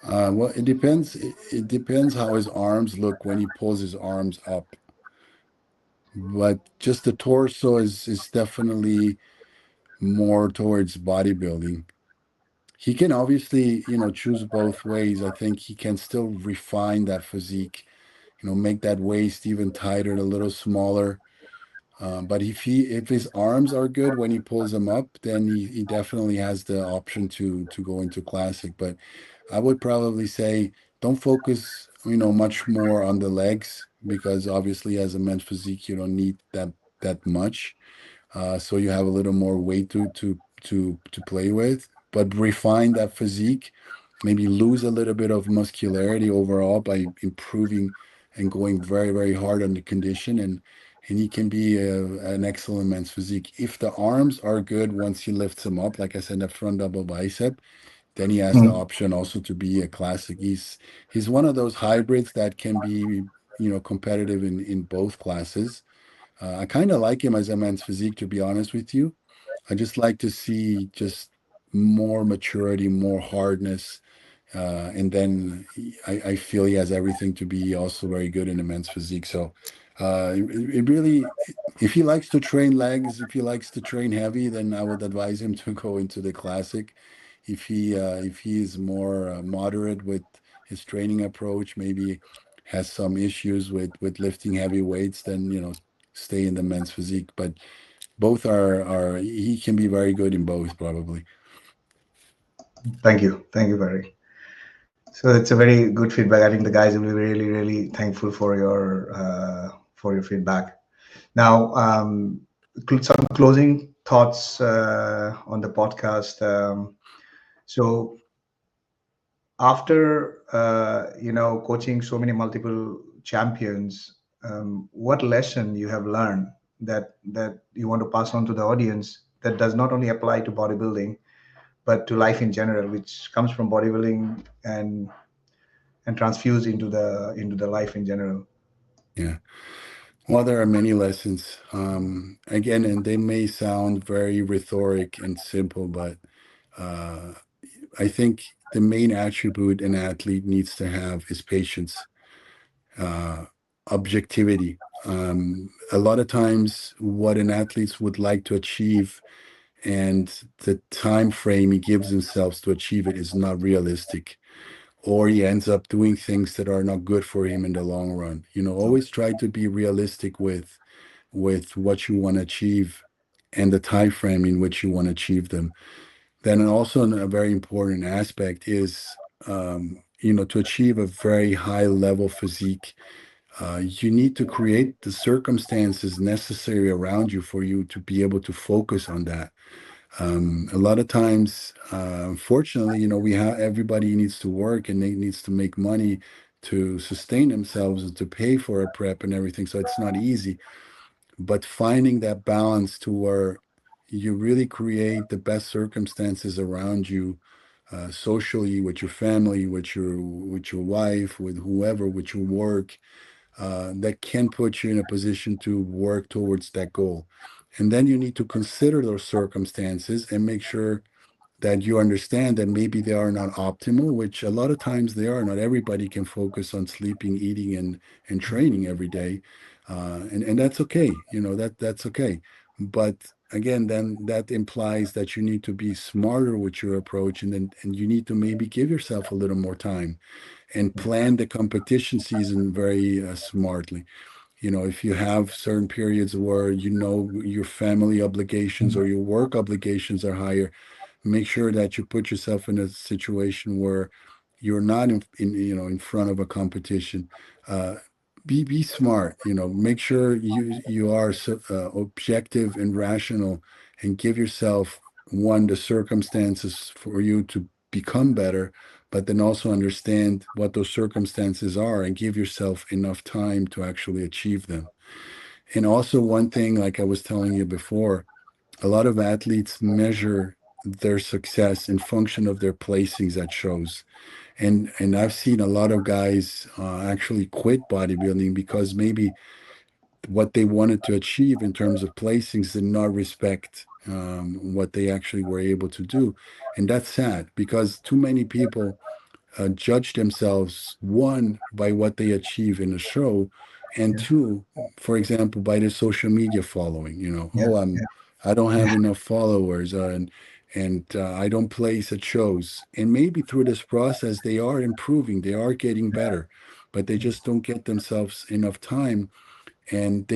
Well, it depends. It depends how his arms look when he pulls his arms up. But just the torso is definitely more towards bodybuilding. He can obviously, choose both ways. I think he can still refine that physique, make that waist even tighter, a little smaller. But if his arms are good when he pulls them up, then he definitely has the option to go into classic. But I would probably say don't focus, much more on the legs because obviously as a men's physique, you don't need that much. So you have a little more weight to play with, but refine that physique, maybe lose a little bit of muscularity overall by improving and going very, very hard on the condition, and he can be an excellent men's physique. If the arms are good once he lifts them up, like I said, the front double bicep, then he has the Mm. option also to be a classic. He's one of those hybrids that can be, competitive in both classes. I kind of like him as a men's physique, to be honest with you. I just like to see just more maturity, more hardness, And then I feel he has everything to be also very good in the men's physique. So it really, if he likes to train legs, if he likes to train heavy, then I would advise him to go into the classic. If he is more moderate with his training approach, maybe has some issues with lifting heavy weights, then stay in the men's physique. But both are he can be very good in both probably. Thank you, Barry. So it's a very good feedback. I think the guys will be really, really thankful for your feedback. Now, some closing thoughts on the podcast. So after coaching so many multiple champions, what lesson you have learned that you want to pass on to the audience that does not only apply to bodybuilding but to life in general, which comes from bodybuilding and transfused into the life in general. Yeah. Well, there are many lessons. Again, and they may sound very rhetoric and simple, but uh, I think the main attribute an athlete needs to have is patience, uh, objectivity. A lot of times, what an athlete would like to achieve and the time frame he gives himself to achieve it is not realistic, or he ends up doing things that are not good for him in the long run. Always try to be realistic with what you want to achieve and the time frame in which you want to achieve them. Then also a very important aspect is to achieve a very high level physique, you need to create the circumstances necessary around you for you to be able to focus on that. A lot of times, unfortunately, we have everybody needs to work and they needs to make money to sustain themselves and to pay for a prep and everything. So it's not easy, but finding that balance to where you really create the best circumstances around you, socially, with your family, with your wife, with whoever, with your work, that can put you in a position to work towards that goal. And then you need to consider those circumstances and make sure that you understand that maybe they are not optimal, which a lot of times they are. Not everybody can focus on sleeping, eating, and training every day, and that's okay. That's okay. But again, then that implies that you need to be smarter with your approach, and you need to maybe give yourself a little more time and plan the competition season very smartly. If you have certain periods where your family obligations or your work obligations are higher, make sure that you put yourself in a situation where you're not in front of a competition. uh, be smart, make sure you are objective and rational, and give yourself, one, the circumstances for you to become better, but then also understand what those circumstances are and give yourself enough time to actually achieve them. And also, one thing, like I was telling you before, a lot of athletes measure their success in function of their placings at shows. And I've seen a lot of guys actually quit bodybuilding because maybe what they wanted to achieve in terms of placings did not respect what they actually were able to do. And that's sad because too many people judge themselves, one, by what they achieve in a show, and Yeah, two, for example, by their social media following. yeah, Oh, yeah, I don't yeah, have enough followers, and I don't place at shows. And maybe through this process, they are improving, they are getting better, but they just don't get themselves enough time, and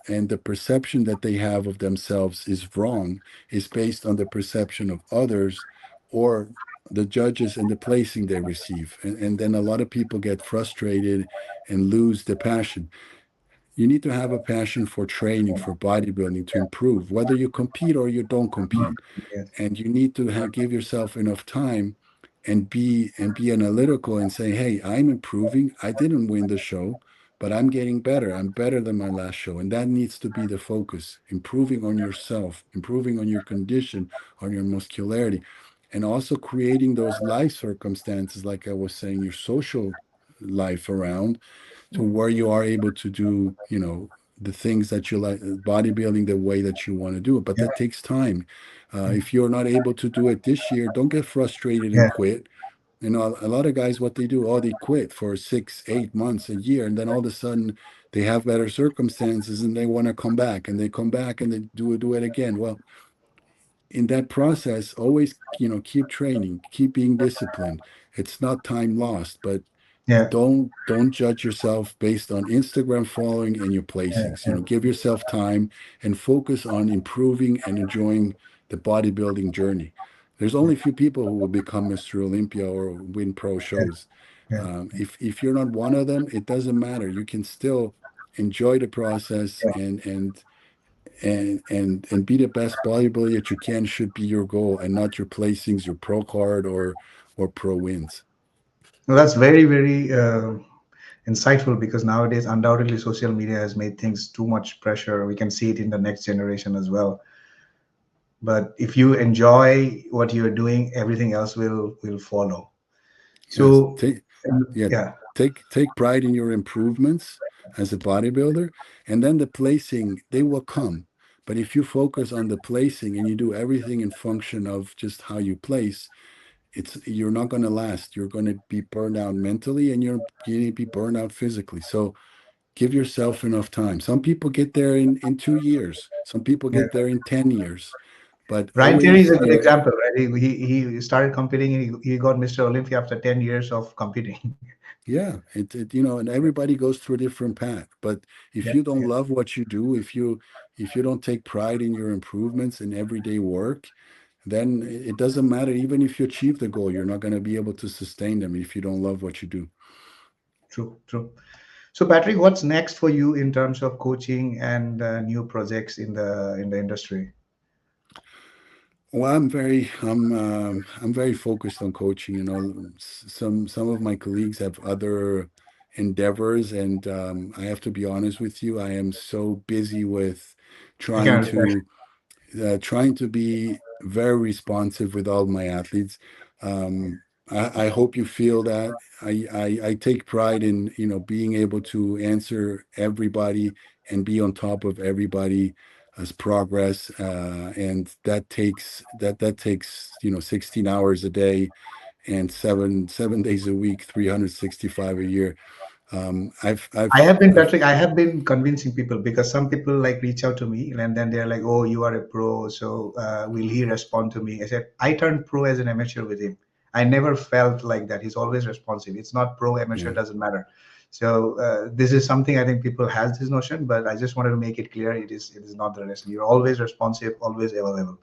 and the perception that they have of themselves is wrong, is based on the perception of others or the judges and the placing they receive, and then a lot of people get frustrated and lose the passion. You need to have a passion for training, for bodybuilding, to improve, whether you compete or you don't compete. yeah, And you need to give yourself enough time and be analytical and say, hey, I'm improving. I didn't win the show, but I'm getting better. I'm better than my last show. And that needs to be the focus: improving on yourself, improving on your condition, on your muscularity, and also creating those life circumstances, like I was saying, your social life around, to where you are able to do, the things that you like, bodybuilding the way that you want to do it. But yeah, that takes time. If you're not able to do it this year, don't get frustrated and yeah, quit. You know, a lot of guys, what they do, oh, they quit for 6, 8 months, a year, and then all of a sudden they have better circumstances and they want to come back, and they come back and they do it again. Well, in that process, always, keep training, keep being disciplined. It's not time lost, but Yeah, don't judge yourself based on Instagram following and your yeah, placings. yeah, Give yourself time and focus on improving and enjoying the bodybuilding journey. There's only a few people who will become Mr. Olympia or win pro yeah, shows. yeah, If you're not one of them, it doesn't matter. You can still enjoy the process, yeah. and be the best bodybuilder that you can should be your goal, and not your placings, your pro card, or pro wins. No, that's very, very insightful, because nowadays, undoubtedly, social media has made things too much pressure. We can see it in the next generation as well. But if you enjoy what you're doing, everything else will follow. Yes, So, yeah, yeah, take pride in your improvements as a bodybuilder, and then the placing, they will come. But if you focus on the placing and you do everything in function of just how you place, you're not going to last. You're going to be burned out mentally, and you're going to be burned out physically. So give yourself enough time. Some people get there in 2 years. Some people yeah. get there in 10 years. But Ryan Terry is always, a good example, right? He started competing. He got Mr. Olympia after 10 years of competing. yeah, and everybody goes through a different path. But if Yeah, you don't yeah, love what you do, if you don't take pride in your improvements and everyday work, then it doesn't matter. Even if you achieve the goal, you're not going to be able to sustain them if you don't love what you do. true, true. So, Patrick, what's next for you in terms of coaching and new projects in the industry? Well, I'm very focused on coaching. Some of my colleagues have other endeavors, and I have to be honest with you. I am so busy with I can trying understand. to trying to be very responsive with all my athletes. I hope you feel that. I take pride in, being able to answer everybody and be on top of everybody as progress, and that takes 16 hours a day and seven days a week, 365 a year. I have been, I've Patrick, I have been convincing people, because some people like reach out to me and then they're like, "Oh, you are a pro, so will he respond to me?" I said, I turned pro as an amateur with him. I never felt like that. He's always responsive. It's not pro, amateur, Yeah. doesn't matter. So this is something I think people has this notion, but I just wanted to make it clear, it is not the rest. You're always responsive, always available.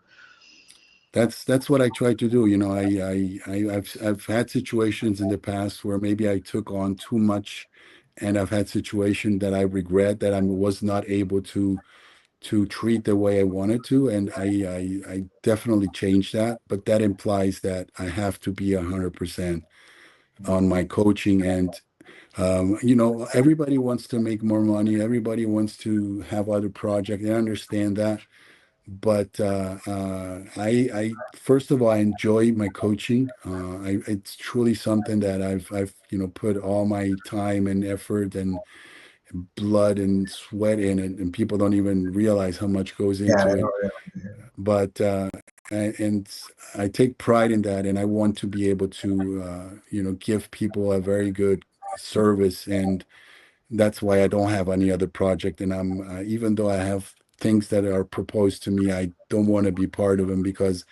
That's what I try to do. I've had situations in the past where maybe I took on too much, and I've had situations that I regret that I was not able to treat the way I wanted to, and I definitely changed that. But that implies that I have to be 100% on my coaching, and everybody wants to make more money. Everybody wants to have other projects. I understand that, but I first of all, I enjoy my coaching. It's truly something that I've put all my time and effort and blood and sweat in it, and people don't even realize how much goes Yeah, I into it. know, yeah. But and I take pride in that, and I want to be able to give people a very good service, and that's why I don't have any other project. And I'm even though I have things that are proposed to me, I don't want to be part of them, because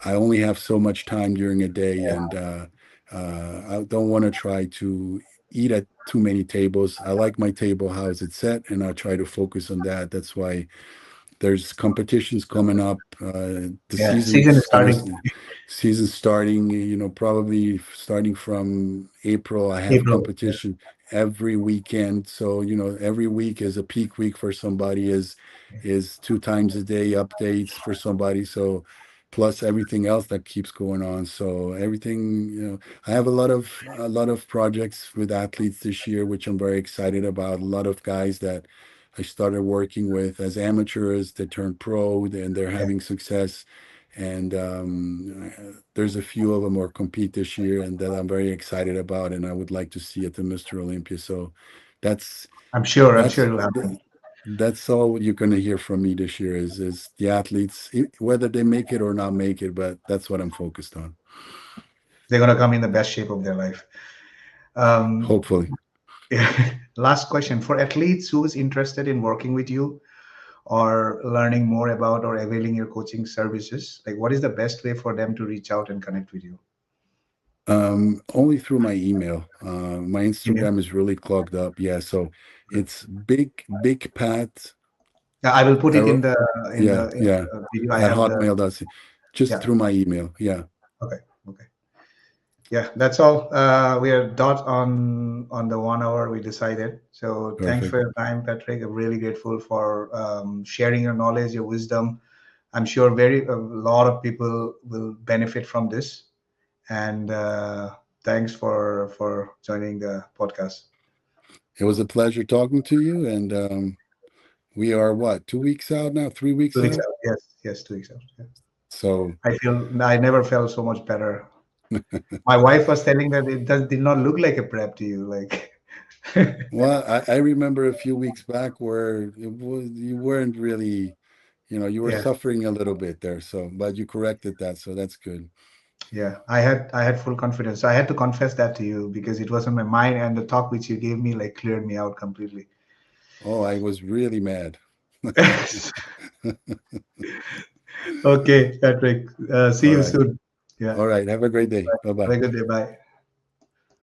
I only have so much time during a day, and I don't want to try to eat at too many tables. I like my table how it's set, and I try to focus on that. That's why there's competitions coming up. The Yeah, season is starting. season starting. Probably starting from April. I have April. Yeah, competition every weekend. So every week is a peak week for somebody. Is 2 times a day updates for somebody. So plus everything else that keeps going on. So everything. I have a lot of projects with athletes this year, which I'm very excited about. A lot of guys that I started working with as amateurs that turned pro, and they're yeah. having success. And there's a few of them who compete this year, and that I'm very excited about, and I would like to see at the Mr. Olympia. So that's I'm sure that's it'll happen. that's all you're going to hear from me this year is the athletes, whether they make it or not make it, but that's what I'm focused on. they're going to come in the best shape of their life. Um, Hopefully. Last question for athletes who is interested in working with you or learning more about or availing your coaching services, like what is the best way for them to reach out and connect with you? Only through my email. My Email. Instagram is really clogged up. Yeah, so it's big Pat. Yeah, I will put it in Arrow, the yeah, yeah, video. I at have the hotmail.com. Just yeah. through my email. Yeah, Okay. Okay. Yeah, that's all. We are dot on the 1 hour we decided. So thanks for perfect. your time, Patrick. I'm really grateful for sharing your knowledge, your wisdom. I'm sure a lot of people will benefit from this. And thanks for joining the podcast. It was a pleasure talking to you. And we are what, 2 weeks out now, 3 weeks 2 weeks out? out. Yes, yes, 2 weeks out. Yeah. So, I never felt so much better. My wife was telling that did not look like a prep to you, like. well, I remember a few weeks back where you weren't really, you were Yeah, suffering a little bit there. So, but you corrected that. So that's good. yeah. I had full confidence. So I had to confess that to you because it was on my mind, and the talk which you gave me like cleared me out completely. Oh, I was really mad. Okay, Patrick. See All you right. soon. Yeah. All right. Have a great day. Have Bye-bye. a good day. Bye.